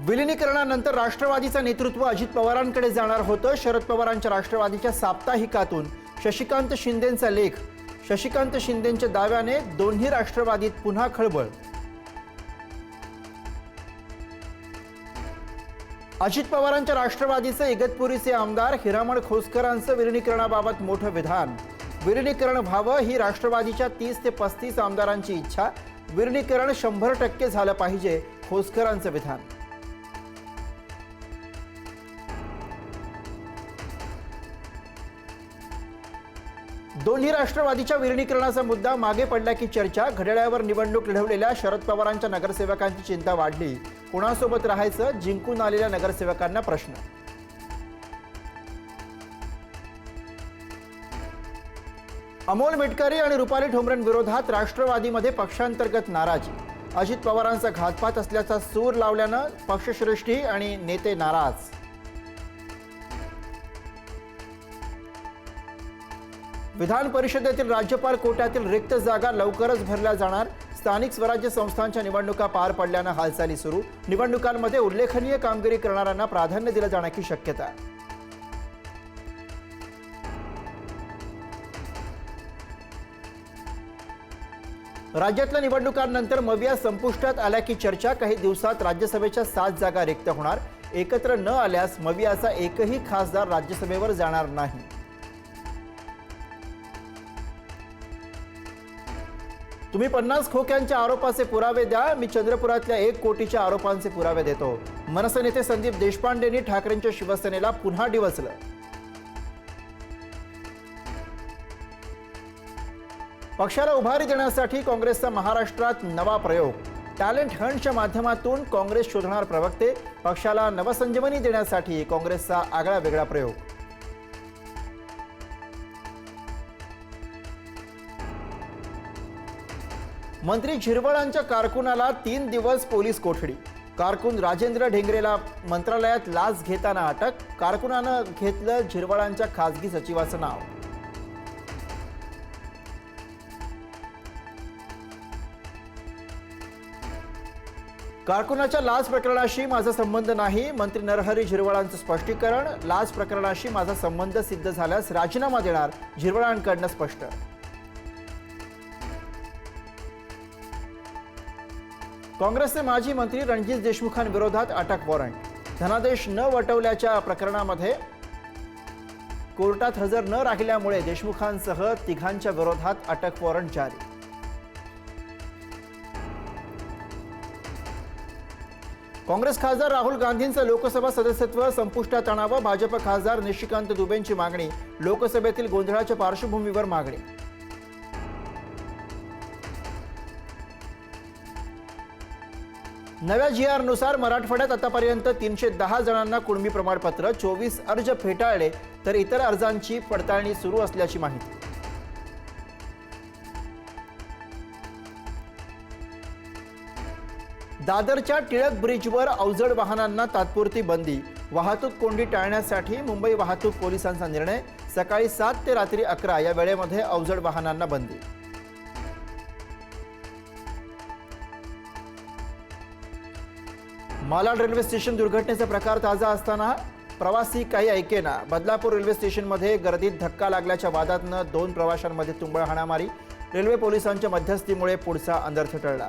विलिनीकरणानंतर राष्ट्रवादीचं नेतृत्व अजित पवारांकडे जाणार होतं। शरद पवारांच्या राष्ट्रवादीच्या साप्ताहिकातून शशिकांत शिंदेंचा लेख। शशिकांत शिंदेंच्या दाव्याने दोन्ही राष्ट्रवादीत पुन्हा खळबळ। अजित पवारांच्या राष्ट्रवादीचे इगतपुरीचे आमदार हिरामण खोसकरांचं विलिनीकरणाबाबत मोठं विधान। विलिनीकरण व्हावं ही राष्ट्रवादीच्या 30 ते 35 आमदारांची इच्छा। विलिनीकरण 100% झालं पाहिजे, खोसकरांचं विधान। दोन्ही राष्ट्रवादीच्या विलिनीकरणाचा मुद्दा मागे पडला की चर्चा। घड्याळावर निवडणूक लढवलेल्या शरद पवारांच्या नगरसेवकांची चिंता वाढली। कोणासोबत राहायचं, जिंकून आलेल्या नगरसेवकांना प्रश्न। अमोल मिटकरी आणि रुपाली ठोंबरेंविरोधात राष्ट्रवादीमध्ये पक्षांतर्गत नाराजी। अजित पवारांचा घातपात असल्याचा सूर लावल्यानं पक्षश्रेष्ठी आणि नेते नाराज। विधान परिषदेतील राज्यपाल कोट्यातील रिक्त जागा लवकरच भरल्या जाणार। स्थानिक स्वराज्य संस्थांच्या निवडणुका पार पडल्यानं हालचाली सुरू। निवडणुकांमध्ये उल्लेखनीय कामगिरी करणाऱ्यांना प्राधान्य दिलं जाण्याची शक्यता। राज्यातल्या निवडणुकांनंतर मविया संपुष्टात आल्या की चर्चा। काही दिवसात राज्यसभेच्या 7 जागा रिक्त होणार। एकत्र न आल्यास मवियाचा एकही खासदार राज्यसभेवर जाणार नाही। तुम्ही 50 खोक्यांच्या आरोपाचे पुरावे द्या, मी चंद्रपुरातल्या 1 कोटीच्या आरोपांचे पुरावे देतो। मनसे नेते संदीप देशपांडेंनी ठाकरेंच्या शिवसेनेला पुन्हा डिवचलं। पक्षाला उभारी देण्यासाठी काँग्रेसचा महाराष्ट्रात नवा प्रयोग। टॅलेंट हंटच्या माध्यमातून काँग्रेस शोधणार प्रवक्ते। पक्षाला नवसंजीवनी देण्यासाठी काँग्रेसचा आगळा वेगळा प्रयोग। मंत्री झिरवळांच्या कारकुनाला 3 दिवस पोलीस कोठडी। कारकून राजेंद्र ढेंगरेला मंत्रालयात लाच घेताना अटक। कारकुनानं घेतलं झिरवळांच्या खासगी सचिवाचं नाव। कारकुनाच्या लाच प्रकरणाशी माझा संबंध नाही, मंत्री नरहरी झिरवळांचं स्पष्टीकरण। लाच प्रकरणाशी माझा संबंध सिद्ध झाल्यास राजीनामा देणार, झिरवळांकडनं स्पष्ट। काँग्रेसचे माजी मंत्री रणजित देशमुखांविरोधात अटक वॉरंट। धनादेश न वटवल्याच्या प्रकरणामध्ये कोर्टात हजर न राहिल्यामुळे देशमुखांसह 3 विरोधात अटक वॉरंट जारी। काँग्रेस खासदार राहुल गांधींचं लोकसभा सदस्यत्व संपुष्टात आणावं। भाजप खासदार निशिकांत दुबेंची मागणी। लोकसभेतील गोंधळाच्या पार्श्वभूमीवर मागणी। नव्या GR-नुसार मराठवाड्यात आतापर्यंत 310 जणांना कुणबी प्रमाणपत्र। 24 अर्ज फेटाळले तर इतर अर्जांची पडताळणी सुरू असल्याची माहिती। दादरच्या टिळक ब्रिजवर अवजड वाहनांना तात्पुरती बंदी। वाहतूक कोंडी टाळण्यासाठी मुंबई वाहतूक पोलिसांचा निर्णय। सकाळी 7 ते रात्री 11 या वेळेमध्ये अवजड वाहनांना बंदी। मालाड रेल्वे स्टेशन दुर्घटनेचा प्रकार ताजा असताना प्रवासी काही ऐकेना। बदलापूर रेल्वे स्टेशनमध्ये गर्दीत धक्का लागल्याच्या वादातनं 2 प्रवाशांमध्ये तुंबळ हाणामारी। रेल्वे पोलिसांच्या मध्यस्थीमुळे पुढचा अनर्थ टळला।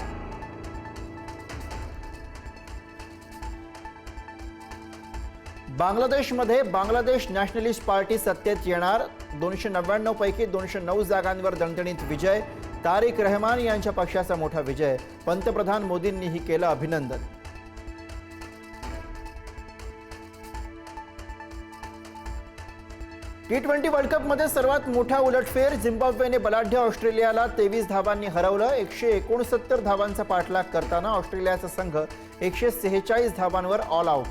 बांगलादेशमध्ये बांगलादेश नॅशनलिस्ट पार्टी सत्तेत येणार। 299 पैकी 209 जागांवर दणदणीत विजय। तारिक रहमान यांच्या पक्षाचा मोठा विजय। पंतप्रधान मोदींनीही केलं अभिनंदन। T20 वर्ल्ड कपमध्ये सर्वात मोठा उलटफेर। झिम्बाब्वेने बलाढ्य ऑस्ट्रेलियाला 23 धावांनी हरवलं। 169 धावांचा पाठलाग करताना ऑस्ट्रेलियाचा संघ 146 धावांवर ऑल आउट।